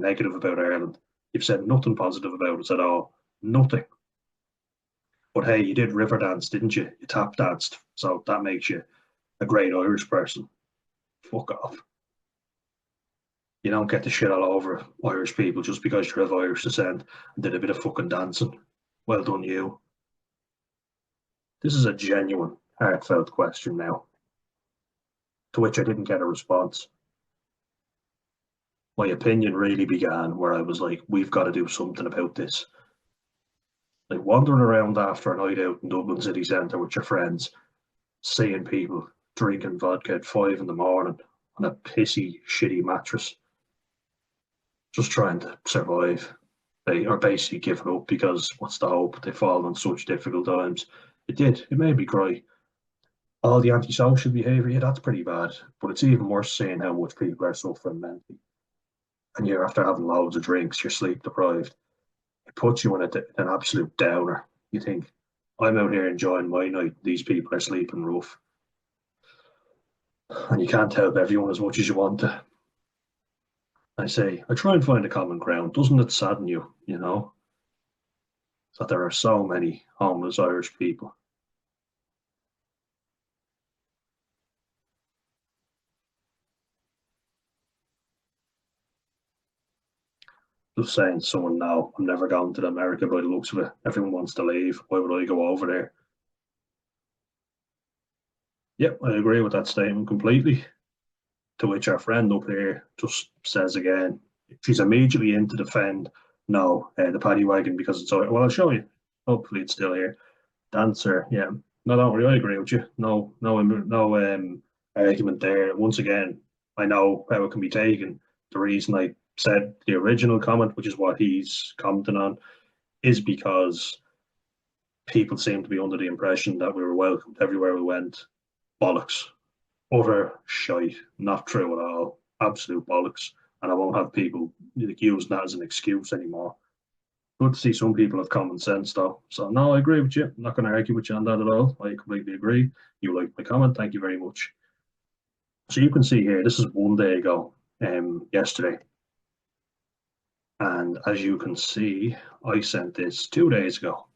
negative about Ireland. You've said nothing positive about us at all. Nothing. But hey, you did river dance, didn't you? You tap danced. So that makes you a great Irish person. Fuck off. You don't get to shit all over Irish people just because you're of Irish descent and did a bit of fucking dancing. Well done, you. This is a genuine, heartfelt question now, to which I didn't get a response. My opinion really began where I was like, we've got to do something about this. Like wandering around after a night out in Dublin city centre with your friends, seeing people drinking vodka at 5 in the morning on a pissy, shitty mattress, just trying to survive. They are basically giving up because what's the hope? They fall on such difficult times. It did. It made me cry. All the antisocial behaviour, yeah, that's pretty bad. But it's even worse seeing how much people are suffering mentally. And you're after having loads of drinks, you're sleep deprived. It puts you in an absolute downer. You think, I'm out here enjoying my night, these people are sleeping rough. And you can't help everyone as much as you want to. I say, I try and find a common ground. Doesn't it sadden you, you know, that there are so many homeless Irish people? Just saying, someone, no, I'm never going to America by the looks of it. Everyone wants to leave. Why would I go over there? Yep, I agree with that statement completely. To which our friend up here just says again, she's immediately in to defend, no, the paddy wagon because it's, well, I'll show you. Hopefully it's still here. Dancer, yeah. No, don't worry, I agree with you. No argument there. Once again, I know how it can be taken. The reason I said the original comment, which is what he's commenting on, is because people seem to be under the impression that we were welcomed everywhere we went. Bollocks. Utter shite. Not true at all. Absolute bollocks. And I won't have people using that as an excuse anymore. Good to see some people have common sense, though. So, no, I agree with you. I'm not going to argue with you on that at all. I completely agree. You liked my comment. Thank you very much. So, you can see here, this is one day ago, yesterday. And as you can see, I sent this 2 days ago,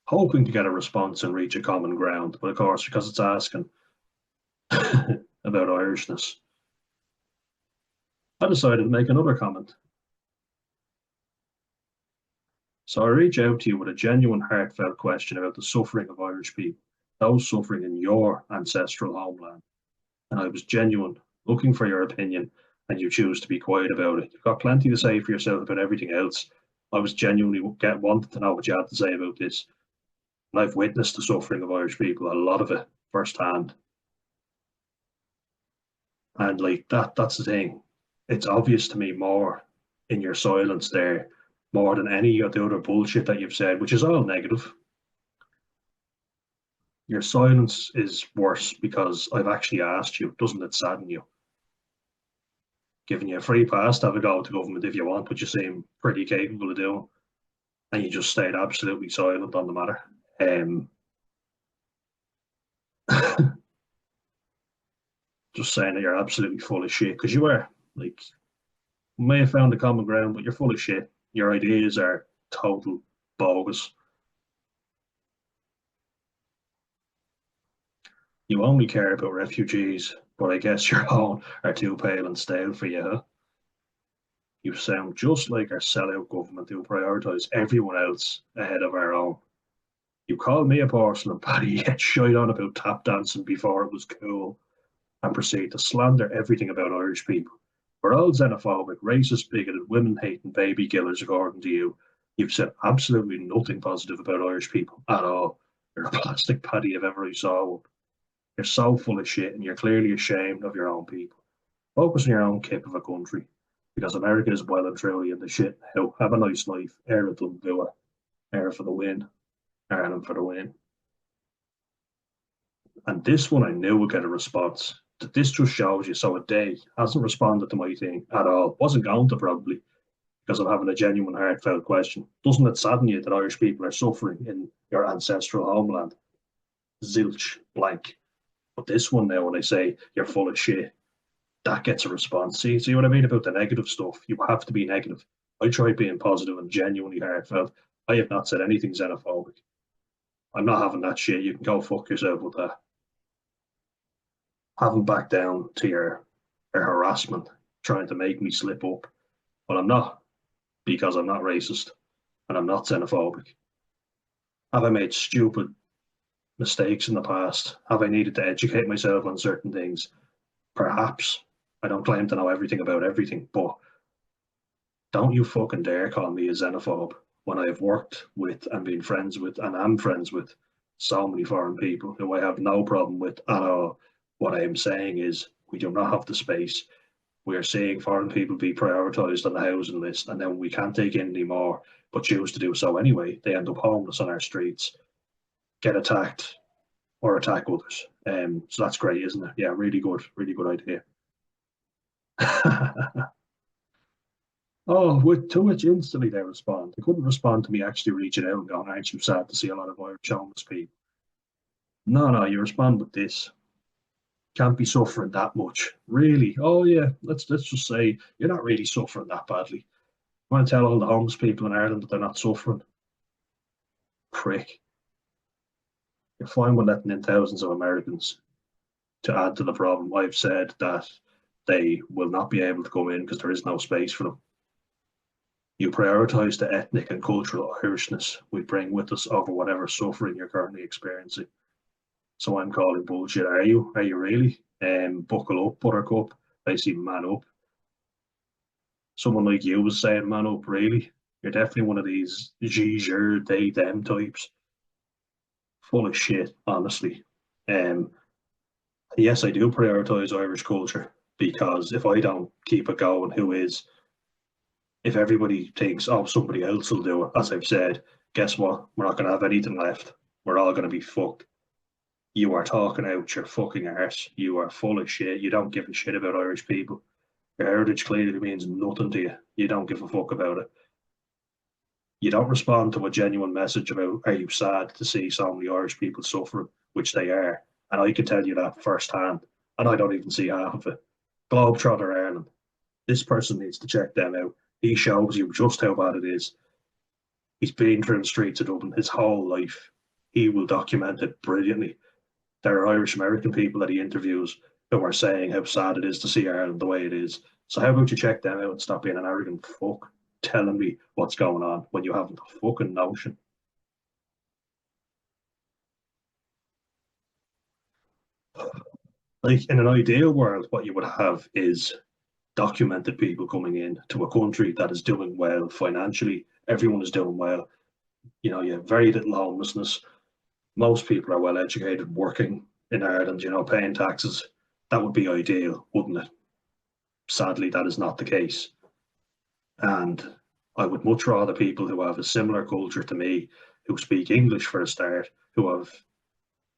hoping to get a response and reach a common ground. But of course, because it's asking about Irishness, I decided to make another comment. So I reach out to you with a genuine, heartfelt question about the suffering of Irish people, those suffering in your ancestral homeland. And I was genuine, looking for your opinion, and you choose to be quiet about it. You've got plenty to say for yourself about everything else. I was genuinely wanted to know what you had to say about this. And I've witnessed the suffering of Irish people, a lot of it, firsthand. And like that's the thing. It's obvious to me more in your silence there, more than any of the other bullshit that you've said, which is all negative. Your silence is worse because I've actually asked you, doesn't it sadden you? Giving you a free pass to have a go at the government if you want, which you seem pretty capable of doing, and you just stayed absolutely silent on the matter. Just saying that you're absolutely full of shit, because you are. Like, you may have found a common ground, but you're full of shit. Your ideas are total bogus. You only care about refugees, but I guess your own are too pale and stale for you, huh? You sound just like our sellout government who prioritise everyone else ahead of our own. You call me a porcelain paddy, yet shite on about tap dancing before it was cool, and proceed to slander everything about Irish people. We're all xenophobic, racist, bigoted, women-hating baby killers, according to you. You've said absolutely nothing positive about Irish people at all. You're a plastic paddy if ever I saw one. You're so full of shit, and you're clearly ashamed of your own people. Focus on your own kip of a country, because America is well and truly in the shit now. Have a nice life. Air it, do it. Air for the win. Ireland for the win. And this one I knew would get a response. This just shows you. So a day hasn't responded to my thing at all. Wasn't going to probably, because I'm having a genuine heartfelt question. Doesn't it sadden you that Irish people are suffering in your ancestral homeland? Zilch, blank. But this one now, when I say you're full of shit, that gets a response. See what I mean about the negative stuff? You have to be negative. I tried being positive and genuinely heartfelt. I have not said anything xenophobic. I'm not having that shit. You can go fuck yourself with that. Haven't backed down to your harassment, trying to make me slip up. But I'm not, because I'm not racist and I'm not xenophobic. Have I made stupid mistakes in the past? Have I needed to educate myself on certain things? Perhaps. I don't claim to know everything about everything, but don't you fucking dare call me a xenophobe when I have worked with and been friends with and am friends with so many foreign people who I have no problem with at all. What I am saying is we do not have the space. We are seeing foreign people be prioritised on the housing list, and then we can't take in any more, but choose to do so anyway. They end up homeless on our streets, get attacked, or attack others. So that's great, isn't it? Yeah, really good idea. Oh, to which instantly they respond. They couldn't respond to me actually reaching out and going, aren't you sad to see a lot of Irish homeless people? No, you respond with this. Can't be suffering that much. Really? Oh yeah, let's just say you're not really suffering that badly. You want to tell all the homeless people in Ireland that they're not suffering? Prick. You're fine with letting in thousands of Americans to add to the problem. I've said that they will not be able to come in because there is no space for them. You prioritise the ethnic and cultural Irishness we bring with us over whatever suffering you're currently experiencing. So I'm calling bullshit. Are you? Are you really? Buckle up, Buttercup. I see man up. Someone like you was saying man up, really? You're definitely one of these Giger, they, them types. Full of shit, honestly. Um, yes, I do prioritise Irish culture because if I don't keep it going, who is? If everybody thinks, oh, somebody else will do it, as I've said, guess what? We're not going to have anything left. We're all going to be fucked. You are talking out your fucking arse. You are full of shit. You don't give a shit about Irish people. Your heritage clearly means nothing to you. You don't give a fuck about it. You don't respond to a genuine message about, are you sad to see so many Irish people suffering, which they are. And I can tell you that firsthand. And I don't even see half of it. Globetrotter Ireland. This person needs to check them out. He shows you just how bad it is. He's been through the streets of Dublin his whole life. He will document it brilliantly. There are Irish American people that he interviews who are saying how sad it is to see Ireland the way it is. So how about you check them out and stop being an arrogant fuck telling me what's going on when you haven't a fucking notion. Like in an ideal world, what you would have is documented people coming in to a country that is doing well financially. Everyone is doing well. You have very little homelessness. Most people are well educated, working in Ireland, paying taxes. That would be ideal, wouldn't it? Sadly, that is not the case. And I would much rather people who have a similar culture to me, who speak English for a start, who have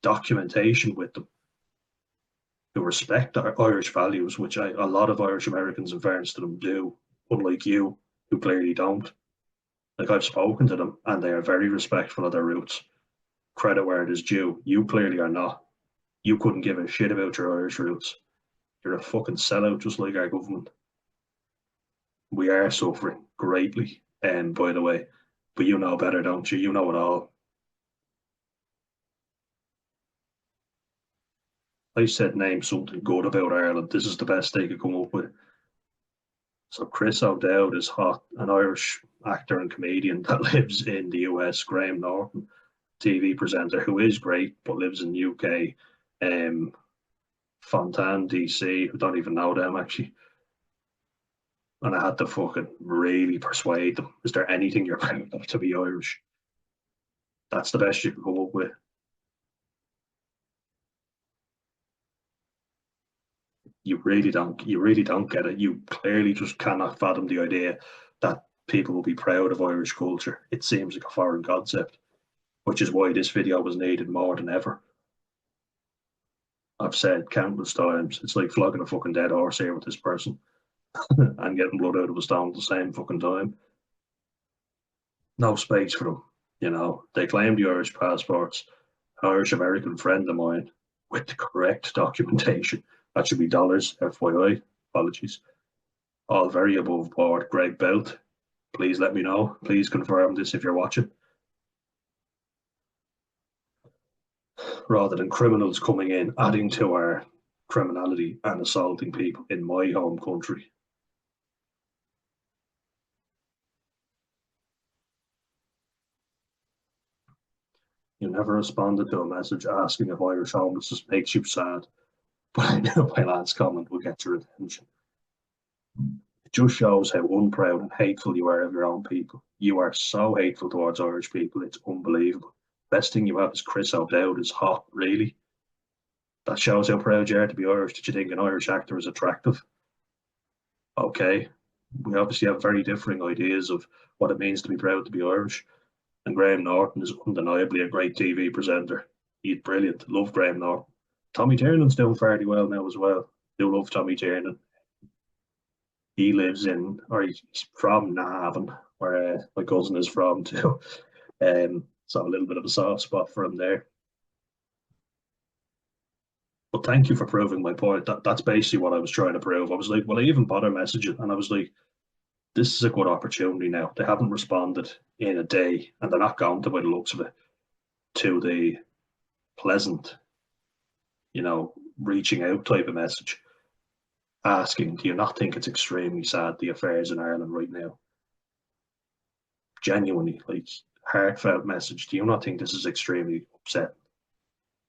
documentation with them, who respect our Irish values, which a lot of Irish Americans, in fairness to them, do, unlike you, who clearly don't. Like I've spoken to them, and they are very respectful of their roots. Credit where it is due. You clearly are not. You couldn't give a shit about your Irish roots. You're a fucking sellout, just like our government. We are suffering greatly, by the way, but you know better, don't you? You know it all. I said name something good about Ireland. This is the best they could come up with. So Chris O'Dowd is hot, an Irish actor and comedian that lives in the US. Graham Norton, TV presenter who is great but lives in UK. Um, Fontaine, DC, who don't even know them actually. And I had to fucking really persuade them. Is there anything you're proud of to be Irish? That's the best you can come up with. You really don't get it. You clearly just cannot fathom the idea that people will be proud of Irish culture. It seems like a foreign concept, which is why this video was needed more than ever. I've said countless times, it's like flogging a fucking dead horse here with this person and getting blood out of a stone at the same fucking time. No space for them. They claim the Irish passports. An Irish American friend of mine with the correct documentation. That should be dollars, FYI. Apologies. All very above board. Greg Belt, please let me know. Please confirm this if you're watching. Rather than criminals coming in, adding to our criminality and assaulting people in my home country. You never responded to a message asking if Irish homelessness makes you sad, but I knew my last comment would get your attention. It just shows how unproud and hateful you are of your own people. You are so hateful towards Irish people, it's unbelievable. Best thing you have is Chris O'Dowd is hot, really? That shows how proud you are to be Irish. Did you think an Irish actor is attractive? Okay, we obviously have very differing ideas of what it means to be proud to be Irish. And Graham Norton is undeniably a great TV presenter. He's brilliant. Love Graham Norton. Tommy Tiernan's doing fairly well now as well. Do love Tommy Tiernan. He lives in, or he's from Navan, where my cousin is from too. So a little bit of a soft spot for him there. But thank you for proving my point. That's basically what I was trying to prove. I was like, well, I even bother messaging, and I was like, this is a good opportunity now. They haven't responded in a day, and they're not going to, by the looks of it, to the pleasant, reaching out type of message, asking, do you not think it's extremely sad, the affairs in Ireland right now? Genuinely, like, heartfelt message. Do you not think this is extremely upsetting?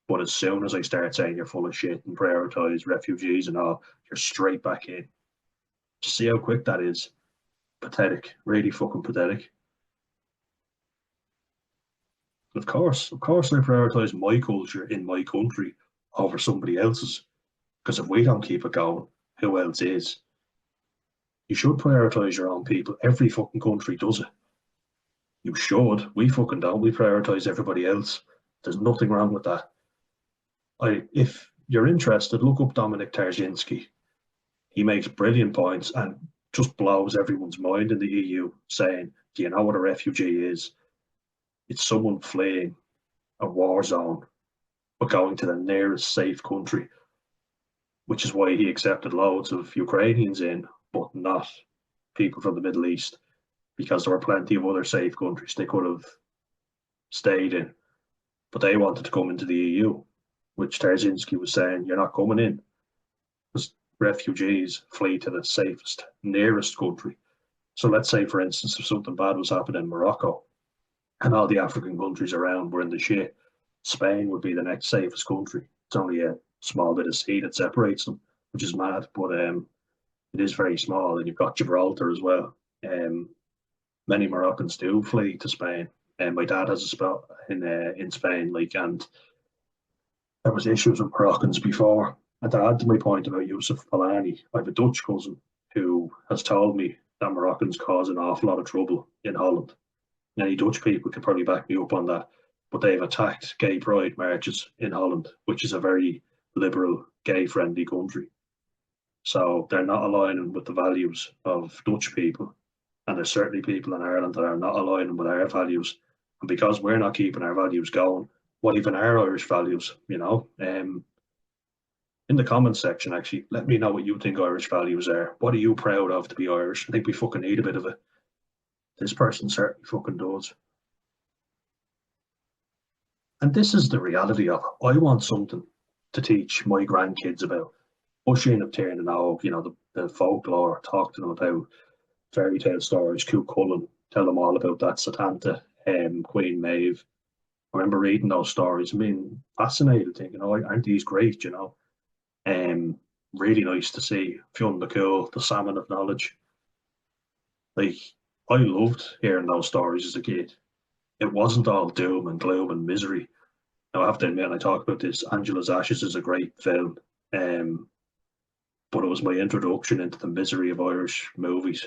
But as soon as I start saying you're full of shit and prioritise refugees and all, you're straight back in. Just see how quick that is. Pathetic, really fucking pathetic. Of course I prioritise my culture in my country over somebody else's. Because if we don't keep it going, who else is? You should prioritise your own people. Every fucking country does it. You should. We fucking don't. We prioritise everybody else. There's nothing wrong with that. If you're interested, look up Dominic Tarzinski. He makes brilliant points and just blows everyone's mind in the EU, saying, do you know what a refugee is? It's someone fleeing a war zone, but going to the nearest safe country, which is why he accepted loads of Ukrainians in, but not people from the Middle East, because there were plenty of other safe countries they could have stayed in, but they wanted to come into the EU, which Tarzinski was saying, you're not coming in, because refugees flee to the safest, nearest country. So let's say, for instance, if something bad was happening in Morocco, and all the African countries around were in the shit, Spain would be the next safest country. It's only a small bit of sea that separates them, which is mad, but it is very small. And you've got Gibraltar as well. Many Moroccans do flee to Spain. And my dad has a spot in Spain, and there was issues with Moroccans before. And to add to my point about Yusuf Palani, I have a Dutch cousin who has told me that Moroccans cause an awful lot of trouble in Holland. Any Dutch people could probably back me up on that, but they've attacked gay pride marches in Holland, which is a very liberal, gay-friendly country. So they're not aligning with the values of Dutch people, and there's certainly people in Ireland that are not aligning with our values. And because we're not keeping our values going, what even are Irish values, in the comments section, actually, let me know what you think Irish values are. What are you proud of to be Irish? I think we fucking need a bit of it. This person certainly fucking does. And this is the reality of it. I want something to teach my grandkids about. Usheen of Tiernan Og, the folklore, talk to them about fairy tale stories, Cú Chulainn, tell them all about that Satanta, Queen Maeve. I remember reading those stories and being fascinated, thinking, aren't these great, really nice to see Fionn the Cool, the salmon of knowledge. Like, I loved hearing those stories as a kid. It wasn't all doom and gloom and misery. Now, I have to admit, I talk about this, Angela's Ashes is a great film, but it was my introduction into the misery of Irish movies.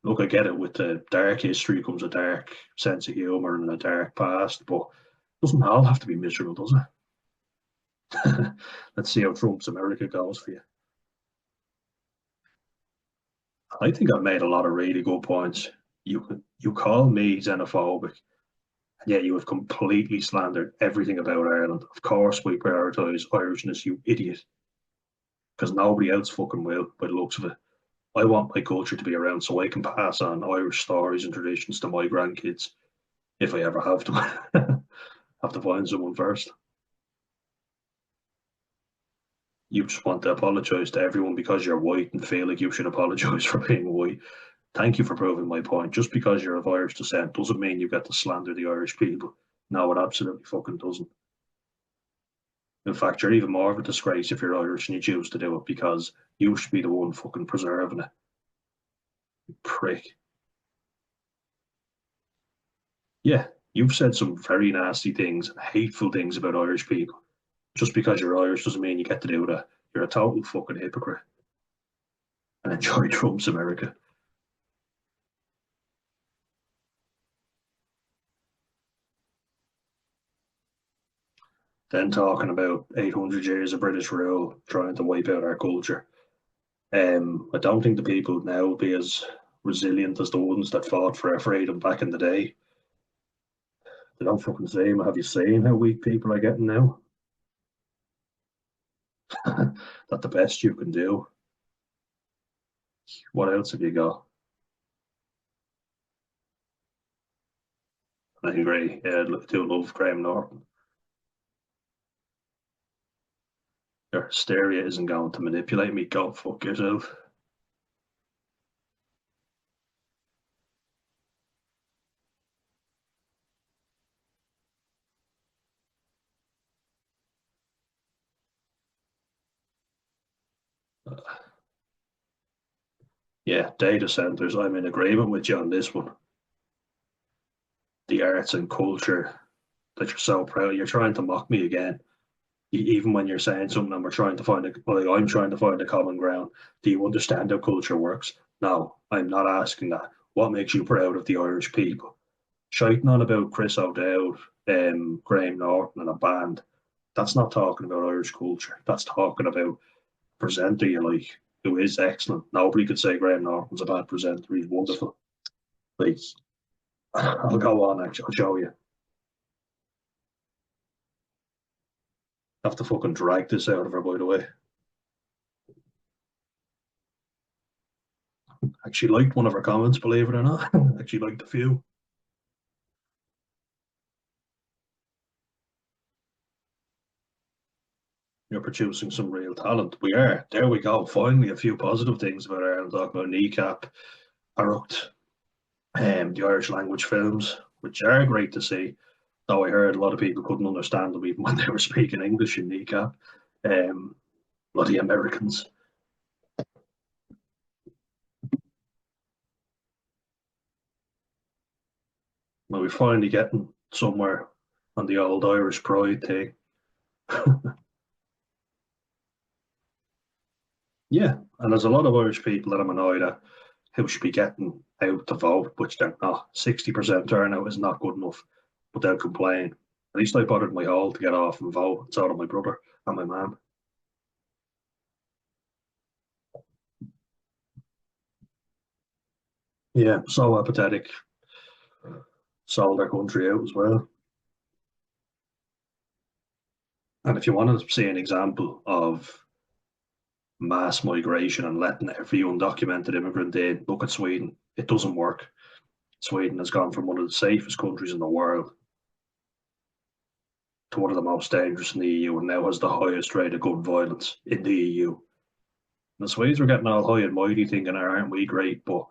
Look, I get it, with the dark history comes a dark sense of humour and a dark past, but it doesn't all have to be miserable, does it? Let's see how Trump's America goes for you. I think I've made a lot of really good points. You call me xenophobic, and yet you have completely slandered everything about Ireland. Of course we prioritise Irishness, you idiot. because nobody else fucking will by the looks of it. I want my culture to be around so I can pass on Irish stories and traditions to my grandkids if I ever have them. Have to find someone first. You just want to apologise to everyone because you're white and feel like you should apologise for being white. Thank you for proving my point. Just because you're of Irish descent doesn't mean you get to slander the Irish people. No, it absolutely fucking doesn't. In fact, you're even more of a disgrace if you're Irish and you choose to do it because you should be the one fucking preserving it. You prick. Yeah, you've said some very nasty things and hateful things about Irish people. Just because you're Irish doesn't mean you get to do that. You're a total fucking hypocrite. And enjoy Trump's America. Then talking about 800 years of British rule trying to wipe out our culture. I don't think the people now will be as resilient as the ones that fought for our freedom back in the day. They don't fucking see. Have you seen how weak people are getting now? That's the best you can do. What else have you got? I agree. Yeah, I do love Graham Norton. Your hysteria isn't going to manipulate me. Go fuck yourself. Yeah, data centers. I'm in agreement with you on this one. The arts and culture that you're so proud. You're trying to mock me again. Even when you're saying something and we're trying to find I'm trying to find a common ground. Do you understand how culture works? No, I'm not asking that. What makes you proud of the Irish people? Shiting on about Chris O'Dowd, Graham Norton, and a band. That's not talking about Irish culture. That's talking about presenter you like, who is excellent. Nobody could say Graham Norton's a bad presenter. He's wonderful. Like, I'll go on. Actually, I'll show you. I have to fucking drag this out of her, by the way. Actually liked one of her comments, believe it or not. Actually liked a few. You're producing some real talent. We are. There we go. Finally, a few positive things about Ireland. Talk about Kneecap, Arrucht, the Irish language films, which are great to see. Though I heard a lot of people couldn't understand them even when they were speaking English in Kneecap. Bloody Americans. Well, we're finally getting somewhere on the old Irish pride thing. Yeah, and there's a lot of Irish people that I'm annoyed at who should be getting out to vote, which they're not. 60% turnout is not good enough, but they'll complain. At least I bothered my hall to get off and vote. So did my brother and my mum. Yeah, so apathetic. Sold their country out as well. And if you want to see an example of mass migration and letting every undocumented immigrant in, look at Sweden. It doesn't work. Sweden has gone from one of the safest countries in the world to one of the most dangerous in the EU and now has the highest rate of gun violence in the EU. The Swedes are getting all high and mighty thinking, aren't we great? But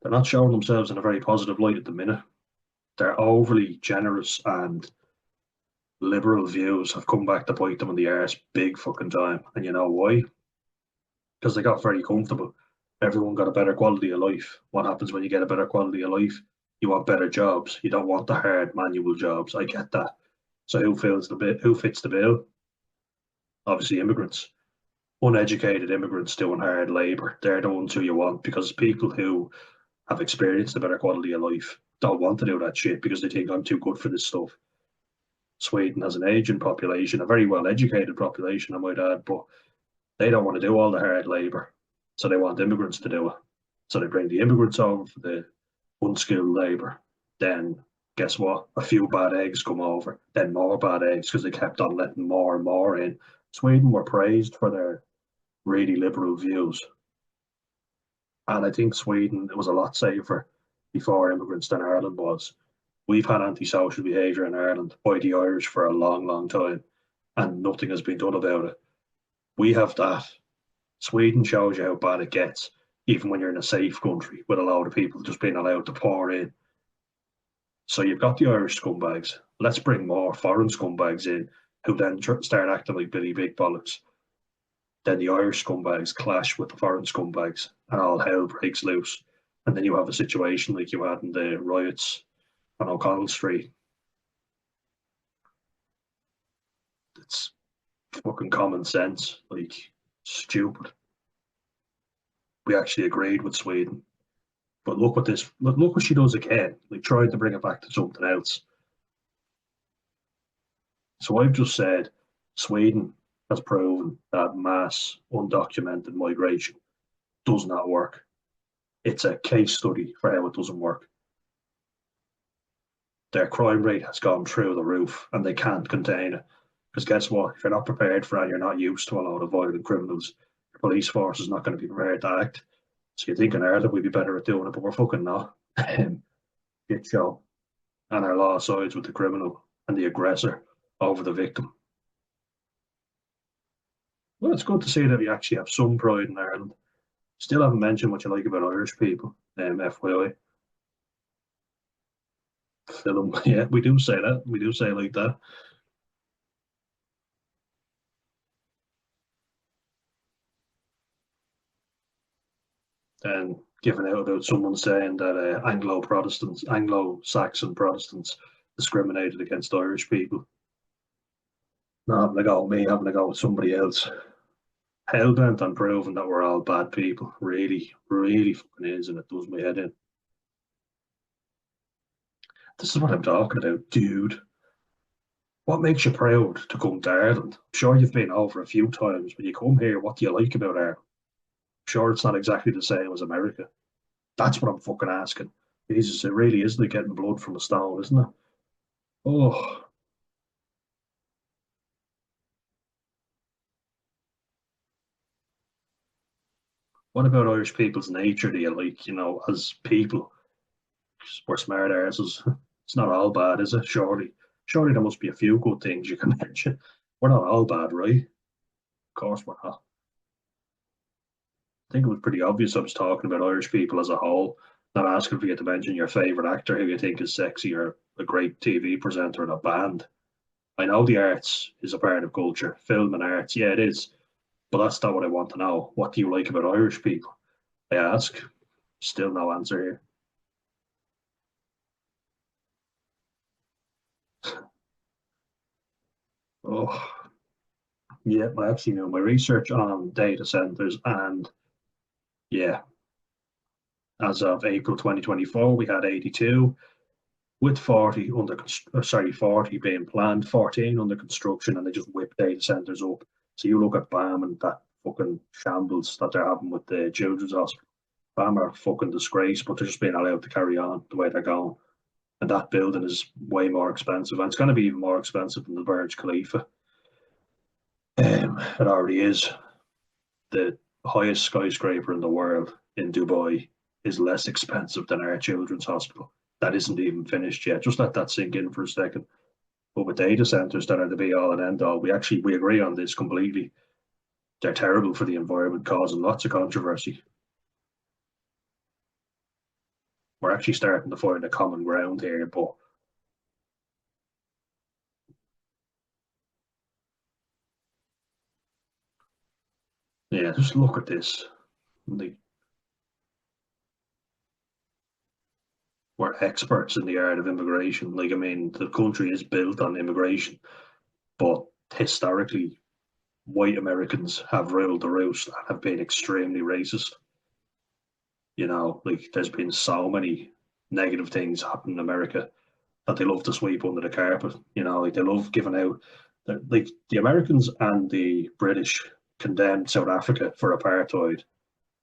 they're not showing themselves in a very positive light at the minute. Their overly generous and liberal views have come back to bite them in the arse big fucking time. And you know why? Because they got very comfortable. Everyone got a better quality of life. What happens when you get a better quality of life? You want better jobs. You don't want the hard manual jobs. I get that. So who fills the bit? Who fits the bill? Obviously, immigrants. Uneducated immigrants doing hard labour. They're the ones who you want because people who have experienced a better quality of life don't want to do that shit because they think I'm too good for this stuff. Sweden has an aging population, a very well educated population, I might add, but they don't want to do all the hard labour. So they want immigrants to do it. So they bring the immigrants over for the unskilled labour. Then guess what? A few bad eggs come over, then more bad eggs because they kept on letting more and more in. Sweden were praised for their really liberal views. And I think Sweden, it was a lot safer before immigrants than Ireland was. We've had antisocial behaviour in Ireland by the Irish for a long, long time, and nothing has been done about it. We have that. Sweden shows you how bad it gets, even when you're in a safe country with a lot of people just being allowed to pour in. So you've got the Irish scumbags. Let's bring more foreign scumbags in who then start acting like Billy Big Bollocks. Then the Irish scumbags clash with the foreign scumbags and all hell breaks loose. And then you have a situation like you had in the riots on O'Connell Street. It's fucking common sense, like stupid. We actually agreed with Sweden. But look what this look what she does again, like trying to bring it back to something else. So I've just said Sweden has proven that mass undocumented migration does not work. It's a case study for how it doesn't work. Their crime rate has gone through the roof and they can't contain it. Because guess what? If you're not prepared for that, you're not used to a lot of violent criminals. Your police force is not going to be prepared to act. So you think in Ireland we'd be better at doing it, but we're fucking not. Shit show. And our law sides with the criminal and the aggressor over the victim. Well, it's good to see that we actually have some pride in Ireland. Still haven't mentioned what you like about Irish people, FYI. Film, yeah, we do say that. We do say it like that. And given out about someone saying that Anglo-Saxon Protestants discriminated against Irish people. Not having a go at me, having a go at somebody else. Hellbent on proving that we're all bad people. Really, really fucking is, and it does my head in. This is what I'm talking about, dude. What makes you proud to come to Ireland? I'm sure you've been over a few times. When you come here, what do you like about Ireland? I'm sure it's not exactly the same as America. That's what I'm fucking asking. Jesus, it really is like getting blood from a stone, isn't it? Oh, what about Irish people's nature do you like, as people? We're smart asses. It's not all bad, is it? Surely. Surely there must be a few good things you can mention. We're not all bad, right? Of course we're not. I think it was pretty obvious I was talking about Irish people as a whole, not asking for you to mention your favourite actor who you think is sexy or a great TV presenter in a band. I know the arts is a part of culture, film and arts, yeah, it is. But that's not what I want to know. What do you like about Irish people? I ask. Still no answer here. Oh, yeah, I actually know my research on data centers, and yeah, as of April 2024, we had 82 with 40 being planned, 14 under construction, and they just whip data centers up. So you look at BAM and that fucking shambles that they're having with the children's hospital. BAM are fucking disgrace, but they're just being allowed to carry on the way they're going. And that building is way more expensive, and it's going to be even more expensive than the Burj Khalifa. It already is. The highest skyscraper in the world in Dubai is less expensive than our children's hospital. That isn't even finished yet. Just let that sink in for a second. But with data centers that are the be all and end all, we agree on this completely. They're terrible for the environment, causing lots of controversy. We're actually starting to find a common ground here, but yeah, just look at this. Like, we're experts in the art of immigration. Like, I mean, the country is built on immigration, but historically, white Americans have ruled the roost and have been extremely racist. Like there's been so many negative things happen in America that they love to sweep under the carpet. Like they love giving out. Like the Americans and the British condemned South Africa for apartheid,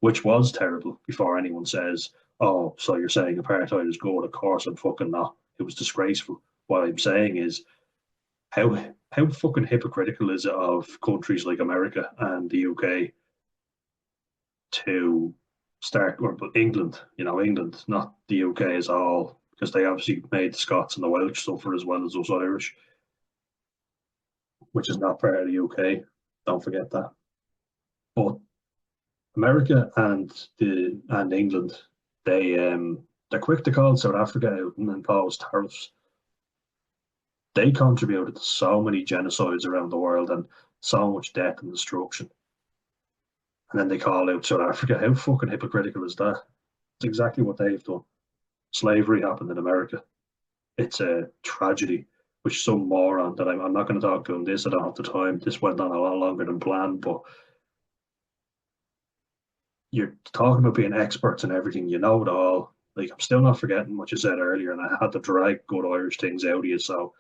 which was terrible. Before anyone says, "Oh, so you're saying apartheid is good?" Of course, I'm fucking not. It was disgraceful. What I'm saying is how fucking hypocritical is it of countries like America and the UK to start, or England, England, not the UK as a whole, because they obviously made the Scots and the Welsh suffer as well as us Irish, which is not part of the UK. Don't forget that. But America and England, they're quick to call South Africa out and impose tariffs. They contributed to so many genocides around the world and so much death and destruction. And then they call out South Africa. How fucking hypocritical is that? It's exactly what they've done. Slavery happened in America. It's a tragedy, which some moron that I'm not going to talk to him this, I don't have the time. This went on a lot longer than planned, but you're talking about being experts in everything, you know it all. Like, I'm still not forgetting what you said earlier, and I had to drag good Irish things out of you. So,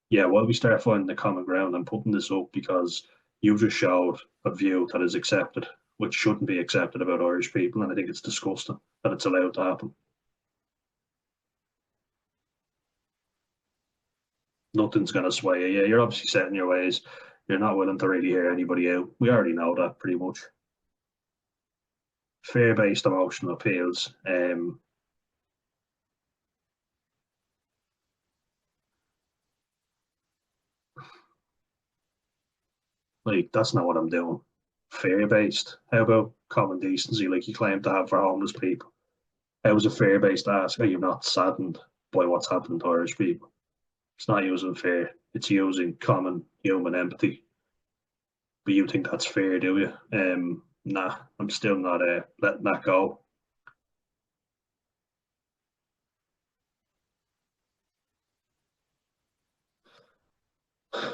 yeah, while we start finding the common ground, I'm putting this up because you just showed a view that is accepted, which shouldn't be accepted about Irish people, and I think it's disgusting that it's allowed to happen. Nothing's going to sway you. Yeah, you're obviously set in your ways. You're not willing to really hear anybody out. We already know that pretty much. Fear-based emotional appeals. Like, that's not what I'm doing. Fear-based. How about common decency, like you claim to have for homeless people? How is it fear-based to ask, are you not saddened by what's happened to Irish people? It's not using fear. It's using common human empathy. But you think that's fair, do you? Nah, I'm still not letting that go.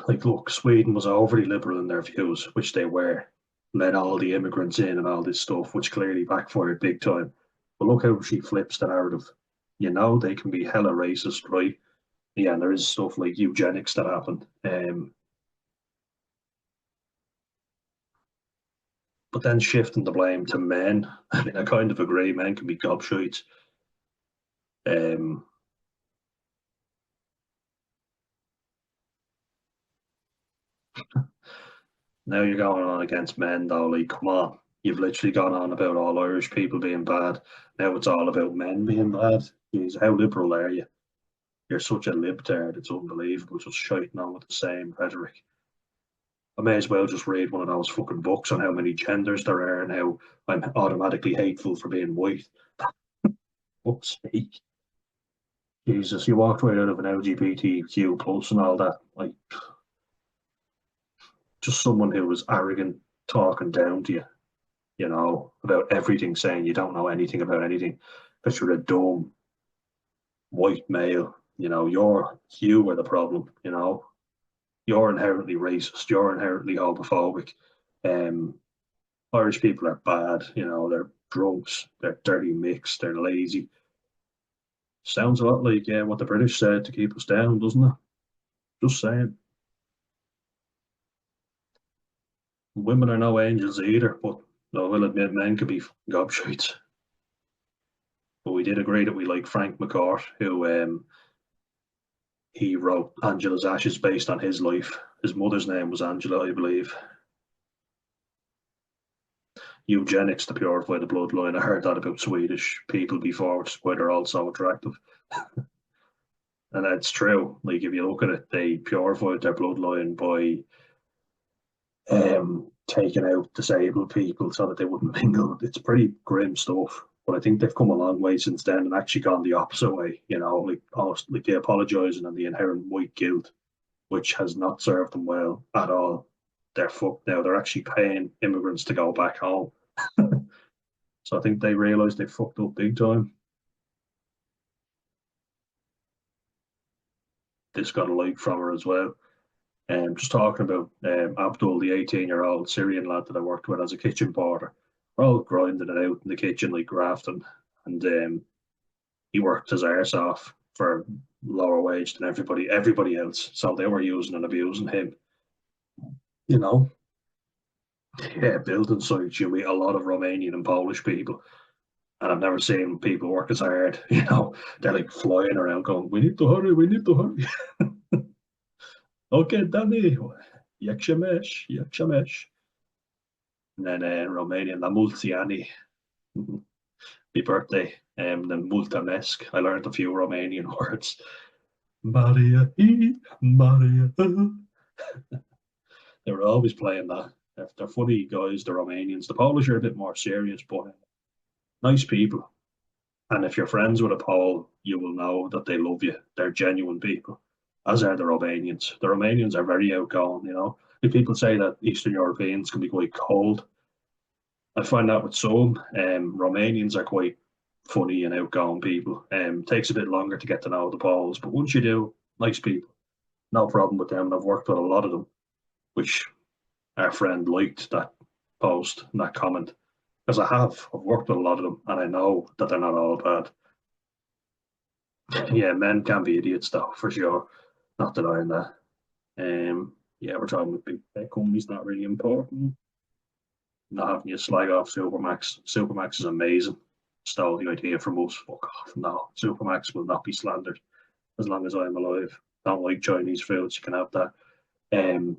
Like, look, Sweden was overly liberal in their views, which they were. Let all the immigrants in and all this stuff, which clearly backfired big time. But look how she flips the narrative. You know, they can be hella racist, right? Yeah, and there is stuff like eugenics that happened. But then shifting the blame to men, I mean, I kind of agree. Men can be gobshites. Um, Now you're going on against men, though. Like, come on, you've literally gone on about all Irish people being bad. Now it's all about men being bad. Jeez, how liberal are you? You're such a libtard. It's unbelievable. Just shiting on with the same rhetoric. I may as well just read one of those fucking books on how many genders there are and how I'm automatically hateful for being white. Fuck's sake. Jesus, you walked right out of an LGBTQ plus and all that. Like, just someone who was arrogant talking down to you, about everything, saying you don't know anything about anything, that you're a dumb white male. You were the problem. You're inherently racist. You're inherently homophobic. Um, Irish people are bad. They're drunks. They're dirty mix. They're lazy. Sounds a lot like what the British said to keep us down, doesn't it? Just saying. Women are no angels either, but I will admit men could be gobshites. But we did agree that we like Frank McCourt, who he wrote Angela's Ashes based on his life. His mother's name was Angela, I believe. Eugenics to purify the bloodline. I heard that about Swedish people before, which is why they're all so attractive. And that's true. Like, if you look at it, they purified their bloodline by taking out disabled people so that they wouldn't mingle. It's pretty grim stuff. But I think they've come a long way since then and actually gone the opposite way, like almost like they apologising and the inherent white guilt, which has not served them well at all. They're fucked now. They're actually paying immigrants to go back home. So I think they realise they fucked up big time. This got a like from her as well. Just talking about Abdul, the 18-year-old Syrian lad that I worked with as a kitchen porter. We're all grinding it out in the kitchen like grafting, and he worked his arse off for lower wage than everybody else. So they were using and abusing him. You know, yeah, building sites, you meet a lot of Romanian and Polish people, and I've never seen people work as hard. They're like flying around going, "We need to hurry, we need to hurry." Okay, Danny, yakshamesh, yakshamesh. And then Romanian, la multiani, my birthday, then multamesc. I learned a few Romanian words. Maria, Maria. They were always playing that. They're funny guys, the Romanians. The Polish are a bit more serious, but nice people. And if you're friends with a Pole, you will know that they love you. They're genuine people, as are the Romanians. The Romanians are very outgoing, you know. If people say that Eastern Europeans can be quite cold, I find that with some. Romanians are quite funny and outgoing people. Takes a bit longer to get to know the Poles, but once you do, nice people. No problem with them. And I've worked with a lot of them, which our friend liked that post and that comment. Because I've worked with a lot of them and I know that they're not all bad. Yeah, men can be idiots though, for sure. Not denying that. Yeah, we're talking about big tech companies, not really important. Not having you slag off Supermax. Supermax is amazing. Stole the idea from us. Fuck off. No, Supermax will not be slandered as long as I'm alive. Don't like Chinese foods, you can have that. Um,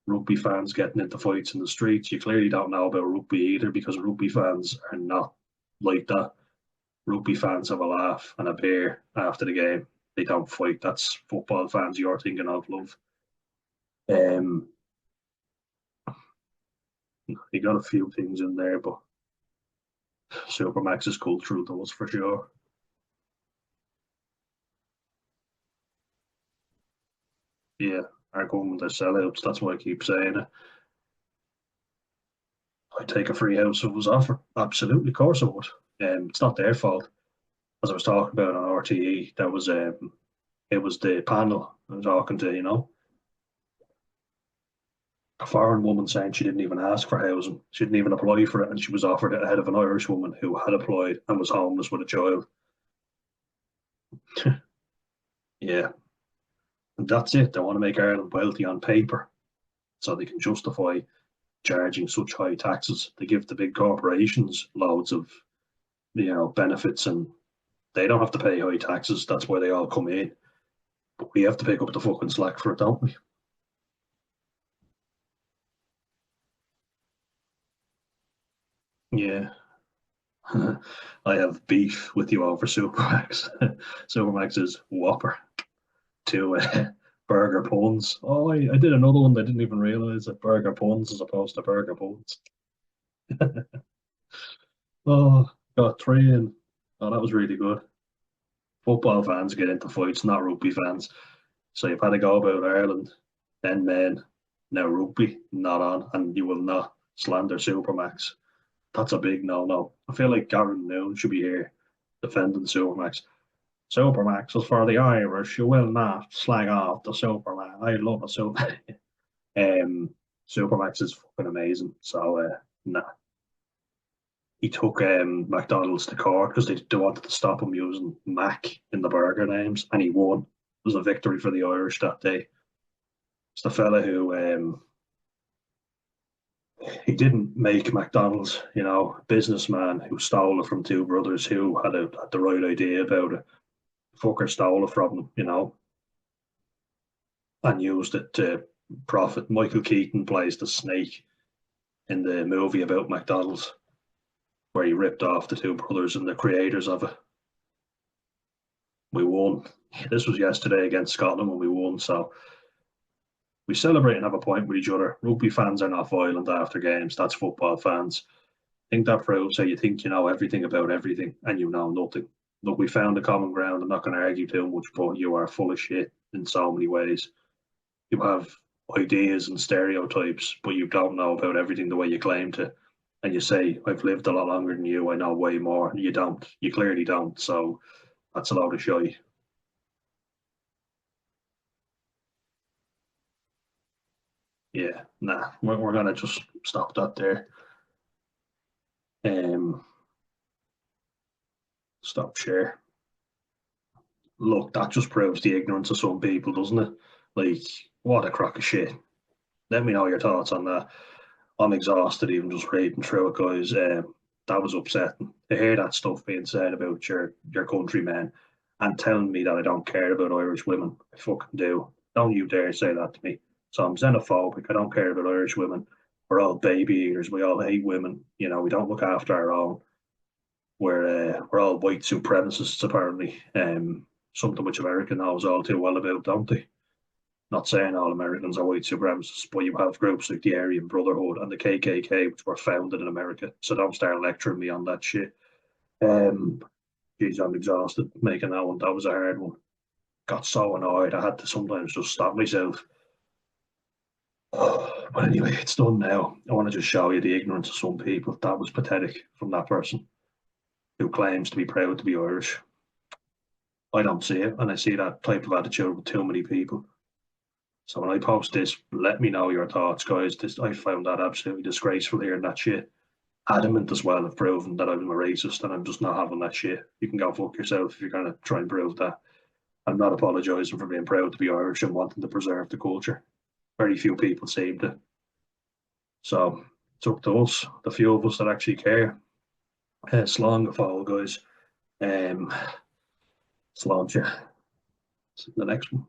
Rugby fans getting into fights in the streets. You clearly don't know about rugby either because rugby fans are not like that. Rugby fans have a laugh and a beer after the game. They don't fight. That's football fans you're thinking of, love. Um, you got a few things in there, but Supermax is cultural to us for sure. Yeah, our government are sellouts. That's why I keep saying it. I'd take a free house if it was offered. Absolutely, of course I would. It's not their fault. As I was talking about on RTE, that was it was the panel I was talking to, you know. A foreign woman saying she didn't even ask for housing. She didn't even apply for it, and she was offered it ahead of an Irish woman who had applied and was homeless with a child. Yeah, and that's it. They want to make Ireland wealthy on paper, so they can justify charging such high taxes. They give the big corporations loads of benefits, and they don't have to pay high taxes. That's why they all come in. But we have to pick up the fucking slack for it, don't we? Yeah. I have beef with you over Supermax. Supermax is Whopper to Burger Puns. Oh, I did another one that I didn't even realize that Burger Puns as opposed to Burger Puns. Oh, got three in. Oh, that was really good. Football fans get into fights, not rugby fans. So you've had a go about Ireland, then men, now rugby, not on, and you will not slander Supermax. That's a big no-no. I feel like Gavin Newsome should be here defending Supermax. Supermax is for the Irish. You will not slag off the Superman. I love a Super. Supermax is fucking amazing. So nah, he took McDonald's to court because they wanted to stop him using Mac in the burger names, and he won. It was a victory for the Irish that day. It's the fella who he didn't make McDonald's, businessman who stole it from two brothers who had the right idea about it. Fucker stole it from them, and used it to profit. Michael Keaton plays the snake in the movie about McDonald's, where he ripped off the two brothers and the creators of it. We won. This was yesterday against Scotland when we won, so we celebrate and have a point with each other. Rugby fans are not violent after games. That's football fans. I think that proves how you think you know everything about everything and you know nothing. Look, we found a common ground. I'm not going to argue too much, but you are full of shit in so many ways. You have ideas and stereotypes, but you don't know about everything the way you claim to. And you say, I've lived a lot longer than you, I know way more. You don't. You clearly don't. So that's a load of shy. Yeah, nah, we're going to just stop that there. Um, Stop share. Look, that just proves the ignorance of some people, doesn't it? Like, what a crock of shit. Let me know your thoughts on that. I'm exhausted even just reading through it, guys. That was upsetting to hear that stuff being said about your countrymen and telling me that I don't care about Irish women. I fucking do. Don't you dare say that to me. So I'm xenophobic. I don't care about Irish women. we're all baby eaters. We all hate women. You know, we don't look after our own. We're all white supremacists apparently. Something which America knows all too well about, don't they? Not saying all Americans are white supremacists, but you have groups like the Aryan Brotherhood and the KKK, which were founded in America. So don't start lecturing me on that shit. Geez, I'm exhausted making that one. That was a hard one. Got so annoyed, I had to sometimes just stop myself. But anyway, it's done now. I want to just show you the ignorance of some people. That was pathetic from that person who claims to be proud to be Irish. I don't see it, and I see that type of attitude with too many people. So when I post this, let me know your thoughts, guys. I found that absolutely disgraceful hearing that shit. Adamant as well of proving that I'm a racist and I'm just not having that shit. You can go fuck yourself if you're going to try and prove that. I'm not apologising for being proud to be Irish and wanting to preserve the culture. Very few people seem to. So it's up to us, the few of us that actually care. Slán fall, guys. Slán, the next one.